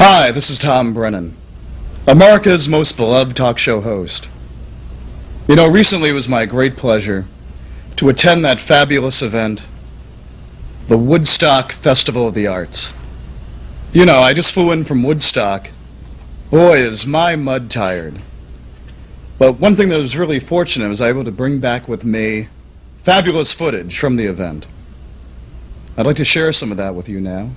Hi, this is Tom Brennan, America's most beloved talk show host. You know, recently it was my great pleasure to attend that fabulous event, the Woodstock Festival of the Arts. You know, I just flew in from Woodstock. Boy, is my mud tired. But one thing that was really fortunate was I was able to bring back with me fabulous footage from the event. I'd like to share some of that with you now.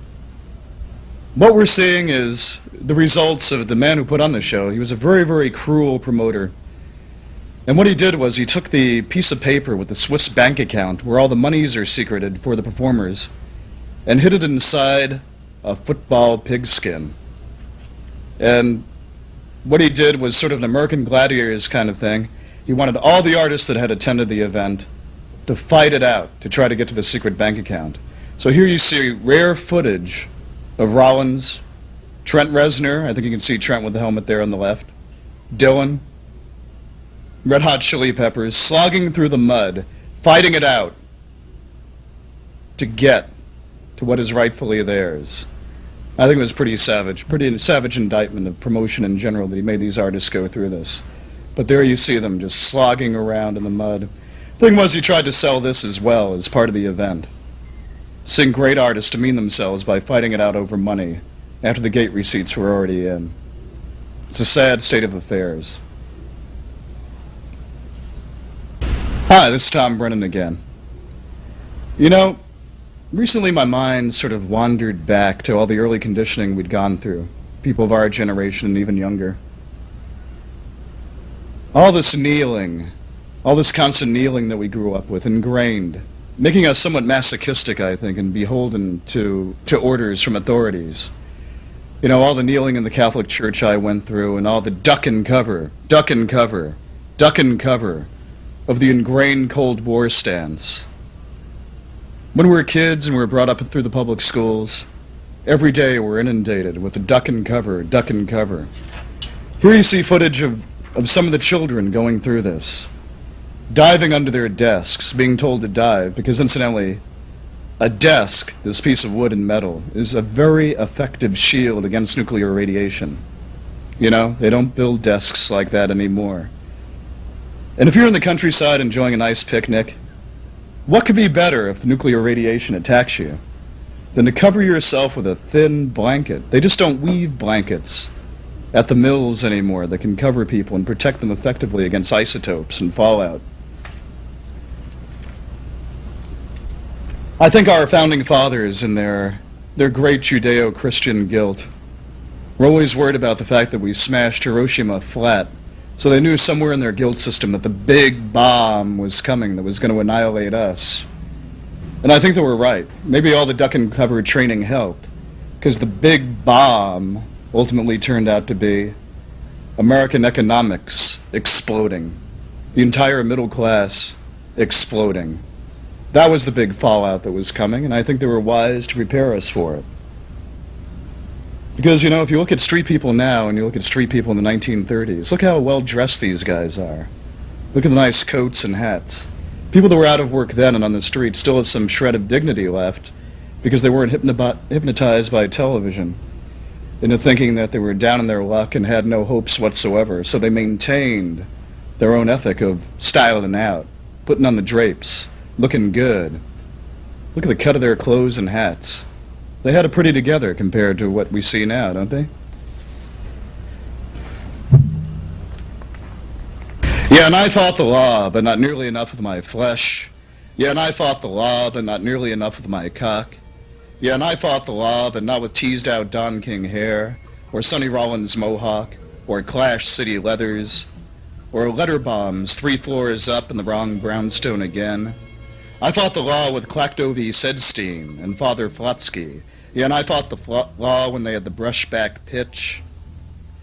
What we're seeing is the results of the man who put on the show. He was a very, very cruel promoter. And what he did was he took the piece of paper with the Swiss bank account where all the monies are secreted for the performers and hid it inside a football pigskin. And what he did was sort of an American Gladiators kind of thing. He wanted all the artists that had attended the event to fight it out to try to get to the secret bank account. So here you see rare footage of Rollins, Trent Reznor, I think you can see Trent with the helmet there on the left, Dylan, Red Hot Chili Peppers, slogging through the mud, fighting it out to get to what is rightfully theirs. I think it was pretty savage indictment of promotion in general that he made these artists go through this. But there you see them just slogging around in the mud. The thing was, he tried to sell this as well as part of the event. Seeing great artists demean themselves by fighting it out over money after the gate receipts were already in. It's a sad state of affairs. Hi, this is Tom Brennan again. You know, recently my mind sort of wandered back to all the early conditioning we'd gone through, people of our generation and even younger. All this kneeling, all this constant kneeling that we grew up with, ingrained, making us somewhat masochistic, I think, and beholden to orders from authorities. You know, all the kneeling in the Catholic Church I went through, and all the duck and cover of the ingrained Cold War stance. When we were kids and we were brought up through the public schools, every day we're inundated with the duck and cover. Here you see footage of some of the children going through this. Diving under their desks, being told to dive, because incidentally, a desk, this piece of wood and metal, is a very effective shield against nuclear radiation. You know, they don't build desks like that anymore. And if you're in the countryside enjoying a nice picnic, what could be better if nuclear radiation attacks you than to cover yourself with a thin blanket? They just don't weave blankets at the mills anymore that can cover people and protect them effectively against isotopes and fallout. I think our founding fathers, in their great Judeo-Christian guilt, were always worried about the fact that we smashed Hiroshima flat, so they knew somewhere in their guilt system that the big bomb was coming that was going to annihilate us. And I think they were right. Maybe all the duck and cover training helped, because the big bomb ultimately turned out to be American economics exploding, the entire middle class exploding. That was the big fallout that was coming, and I think they were wise to prepare us for it. Because, you know, if you look at street people now and you look at street people in the 1930s, look how well dressed these guys are. Look at the nice coats and hats. People that were out of work then and on the street still have some shred of dignity left because they weren't hypnotized by television into thinking that they were down in their luck and had no hopes whatsoever. So they maintained their own ethic of styling out, putting on the drapes, looking good. Look at the cut of their clothes and hats. They had it pretty together compared to what we see now, don't they? Yeah, and I fought the law, but not nearly enough with my flesh. Yeah, and I fought the law, but not nearly enough with my cock. Yeah, and I fought the law, but not with teased-out Don King hair, or Sonny Rollins mohawk, or Clash City leathers, or letter bombs 3 floors up in the wrong brownstone again. I fought the law with Klakdovi Sedstein and Father Flotsky. Yeah, and I fought the law when they had the brushback pitch,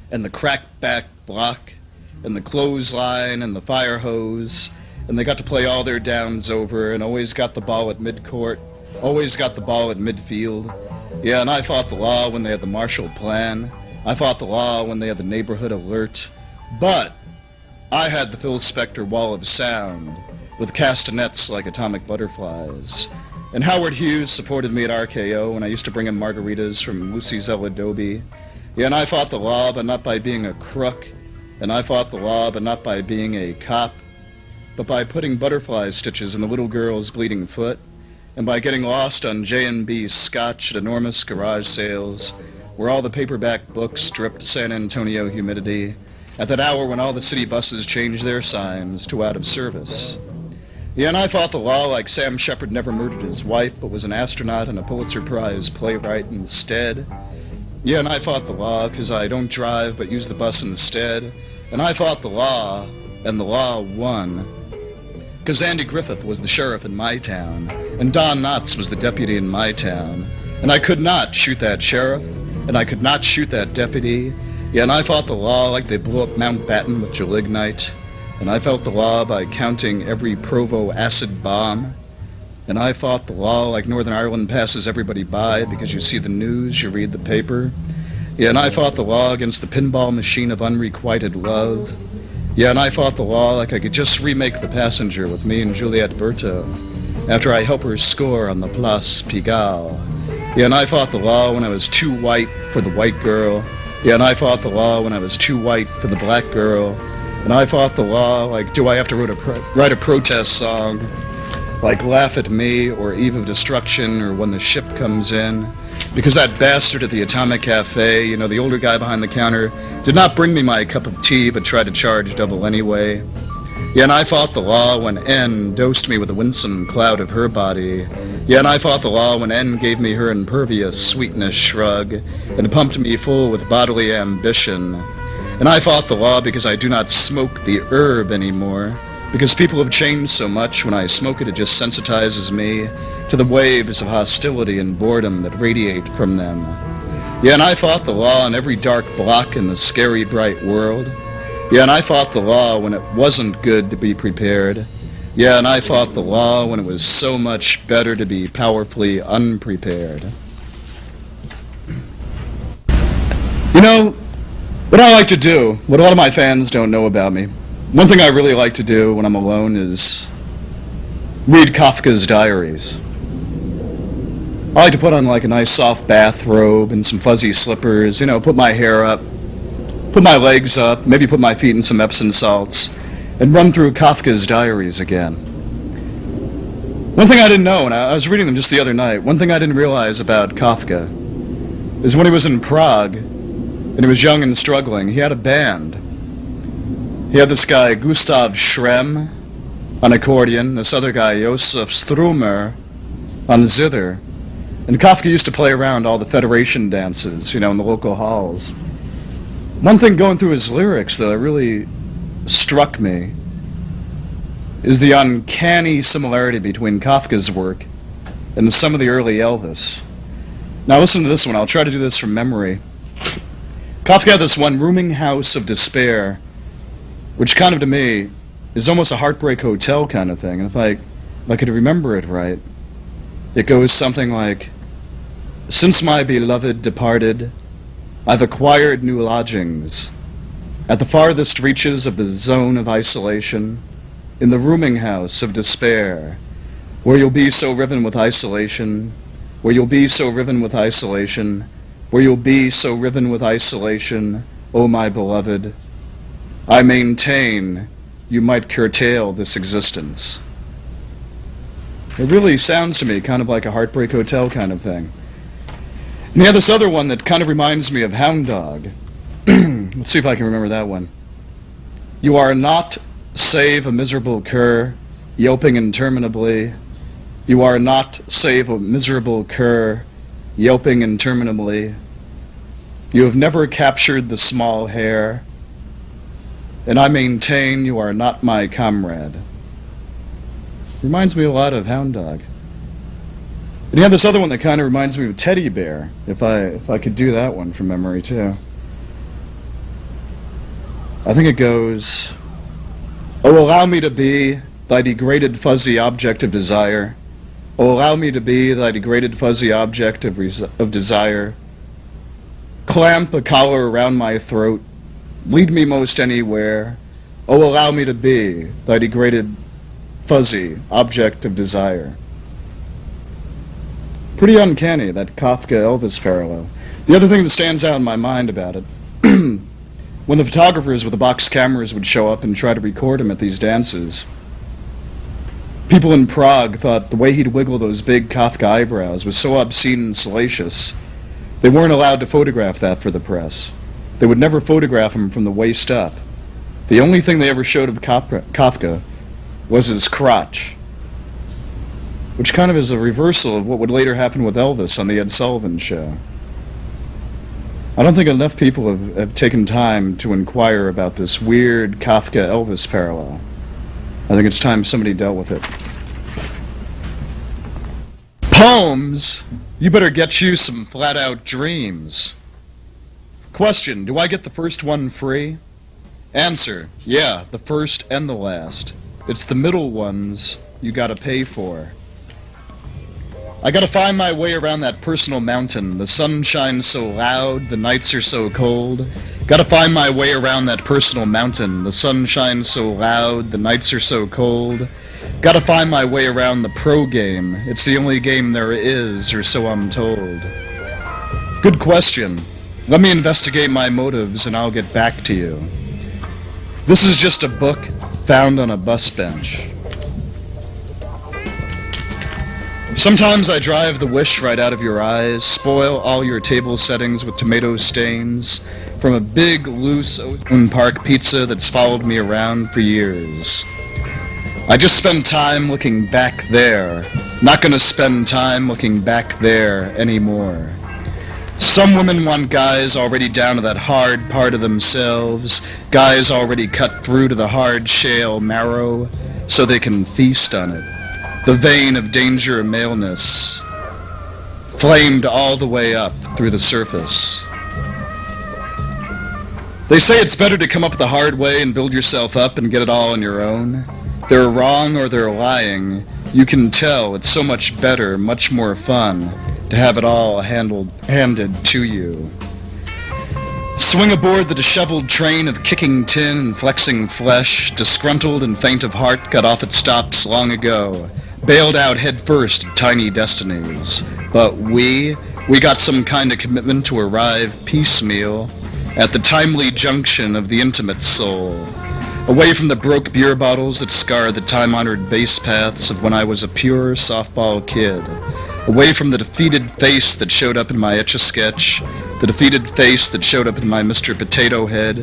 and the crackback block, and the clothesline, and the fire hose, and they got to play all their downs over, and always got the ball at midcourt, always got the ball at midfield. Yeah, and I fought the law when they had the Marshall Plan. I fought the law when they had the neighborhood alert. But I had the Phil Spector wall of sound, with castanets like atomic butterflies. And Howard Hughes supported me at RKO when I used to bring him margaritas from Lucy's El Adobe. Yeah, and I fought the law, but not by being a crook. And I fought the law, but not by being a cop, but by putting butterfly stitches in the little girl's bleeding foot, and by getting lost on J&B Scotch at enormous garage sales, where all the paperback books dripped San Antonio humidity, at that hour when all the city buses changed their signs to out of service. Yeah, and I fought the law like Sam Shepard never murdered his wife, but was an astronaut and a Pulitzer Prize playwright instead. Yeah, and I fought the law because I don't drive but use the bus instead. And I fought the law, and the law won. Because Andy Griffith was the sheriff in my town, and Don Knotts was the deputy in my town. And I could not shoot that sheriff, and I could not shoot that deputy. Yeah, and I fought the law like they blew up Mountbatten with gelignite. And I fought the law by counting every Provo acid bomb. And I fought the law like Northern Ireland passes everybody by because you see the news, you read the paper. Yeah, and I fought the law against the pinball machine of unrequited love. Yeah, and I fought the law like I could just remake The Passenger with me and Juliette Berto after I help her score on the Place Pigalle. Yeah, and I fought the law when I was too white for the white girl. Yeah, and I fought the law when I was too white for the black girl. And I fought the law like, do I have to write a protest song? Like Laugh at Me or Eve of Destruction or When the Ship Comes In? Because that bastard at the Atomic Cafe, you know, the older guy behind the counter, did not bring me my cup of tea, but tried to charge double anyway. Yeah, and I fought the law when N dosed me with a winsome cloud of her body. Yeah, and I fought the law when N gave me her impervious sweetness shrug and pumped me full with bodily ambition. And I fought the law because I do not smoke the herb anymore. Because people have changed so much, when I smoke it, it just sensitizes me to the waves of hostility and boredom that radiate from them. Yeah, and I fought the law in every dark block in the scary bright world. Yeah, and I fought the law when it wasn't good to be prepared. Yeah, and I fought the law when it was so much better to be powerfully unprepared. You know, what I like to do, what a lot of my fans don't know about me, one thing I really like to do when I'm alone is read Kafka's diaries. I like to put on like a nice soft bathrobe and some fuzzy slippers, you know, put my hair up, put my legs up, maybe put my feet in some Epsom salts, and run through Kafka's diaries again. One thing I didn't know, and I was reading them just the other night, one thing I didn't realize about Kafka is when he was in Prague, and he was young and struggling, he had a band. He had this guy, Gustav Schrem, on accordion, this other guy, Josef Strumer, on zither. And Kafka used to play around all the Federation dances, you know, in the local halls. One thing going through his lyrics, though, that really struck me is the uncanny similarity between Kafka's work and some of the early Elvis. Now listen to this one. I'll try to do this from memory. Kafka had this one, Rooming House of Despair, which kind of to me is almost a Heartbreak Hotel kind of thing. And if I could remember it right, it goes something like, since my beloved departed, I've acquired new lodgings at the farthest reaches of the zone of isolation, in the rooming house of despair, where you'll be so riven with isolation, where you'll be so riven with isolation, where you'll be so riven with isolation, O my beloved, I maintain you might curtail this existence. It really sounds to me kind of like a Heartbreak Hotel kind of thing. And he had this other one that kind of reminds me of Hound Dog. Let's see if I can remember that one. You are not save a miserable cur, yelping interminably. You are not save a miserable cur, yelping interminably. You have never captured the small hare, and I maintain you are not my comrade. Reminds me a lot of Hound Dog. And you have this other one that kind of reminds me of Teddy Bear, if I could do that one from memory too. I think it goes, oh, allow me to be thy degraded fuzzy object of desire. Oh, allow me to be thy degraded fuzzy object of desire. Clamp a collar around my throat. Lead me most anywhere. Oh, allow me to be thy degraded fuzzy object of desire. Pretty uncanny, that Kafka-Elvis parallel. The other thing that stands out in my mind about it, when the photographers with the box cameras would show up and try to record him at these dances, people in Prague thought the way he'd wiggle those big Kafka eyebrows was so obscene and salacious, they weren't allowed to photograph that for the press. They would never photograph him from the waist up. The only thing they ever showed of Kafka was his crotch, which kind of is a reversal of what would later happen with Elvis on the Ed Sullivan Show. I don't think enough people have taken time to inquire about this weird Kafka-Elvis parallel. I think it's time somebody dealt with it. Poems? You better get you some flat-out dreams. Question, do I get the first one free? Answer, yeah, the first and the last. It's the middle ones you gotta pay for. I gotta find my way around that personal mountain. The sun shines so loud, the nights are so cold. Gotta find my way around that personal mountain. The sun shines so loud, the nights are so cold. Gotta find my way around the pro game. It's the only game there is, or so I'm told. Good question. Let me investigate my motives and I'll get back to you. This is just a book found on a bus bench. Sometimes I drive the wish right out of your eyes, spoil all your table settings with tomato stains from a big, loose Ozone Park pizza that's followed me around for years. I just spend time looking back there. Not gonna spend time looking back there anymore. Some women want guys already down to that hard part of themselves, guys already cut through to the hard shale marrow, so they can feast on it. The vein of danger maleness, flamed all the way up through the surface. They say it's better to come up the hard way and build yourself up and get it all on your own. They're wrong or they're lying. You can tell it's so much better, much more fun, to have it all handed to you. Swing aboard the disheveled train of kicking tin and flexing flesh, disgruntled and faint of heart, got off at stops long ago, bailed out head first at tiny destinies. But we got some kind of commitment to arrive piecemeal at the timely junction of the intimate soul, away from the broke beer bottles that scar the time-honored base paths of when I was a pure softball kid, away from the defeated face that showed up in my Etch-a-Sketch, the defeated face that showed up in my Mr. Potato Head,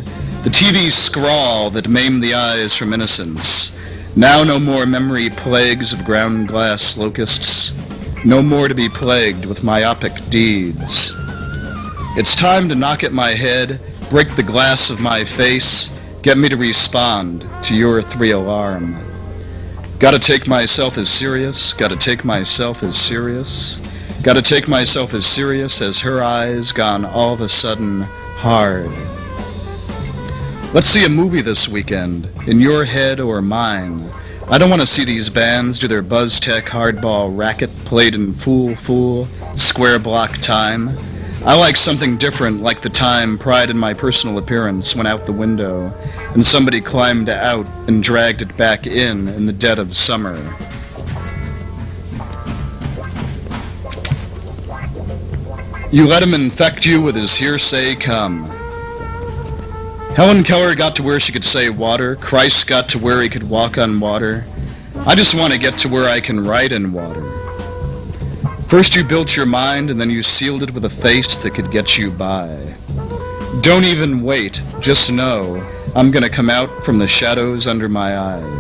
the TV scrawl that maimed the eyes from innocence. Now no more memory plagues of ground glass locusts, no more to be plagued with myopic deeds. It's time to knock at my head, break the glass of my face, get me to respond to your 3 alarm. Gotta take myself as serious, gotta take myself as serious, gotta take myself as serious as her eyes gone all of a sudden hard. Let's see a movie this weekend, in your head or mine. I don't want to see these bands do their BuzzTech hardball racket played in full, square block time. I like something different, like the time pride in my personal appearance went out the window, and somebody climbed out and dragged it back in the dead of summer. You let him infect you with his hearsay cum. Helen Keller got to where she could say water. Christ got to where he could walk on water. I just want to get to where I can write in water. First you built your mind, and then you sealed it with a face that could get you by. Don't even wait, just know I'm gonna come out from the shadows under my eyes.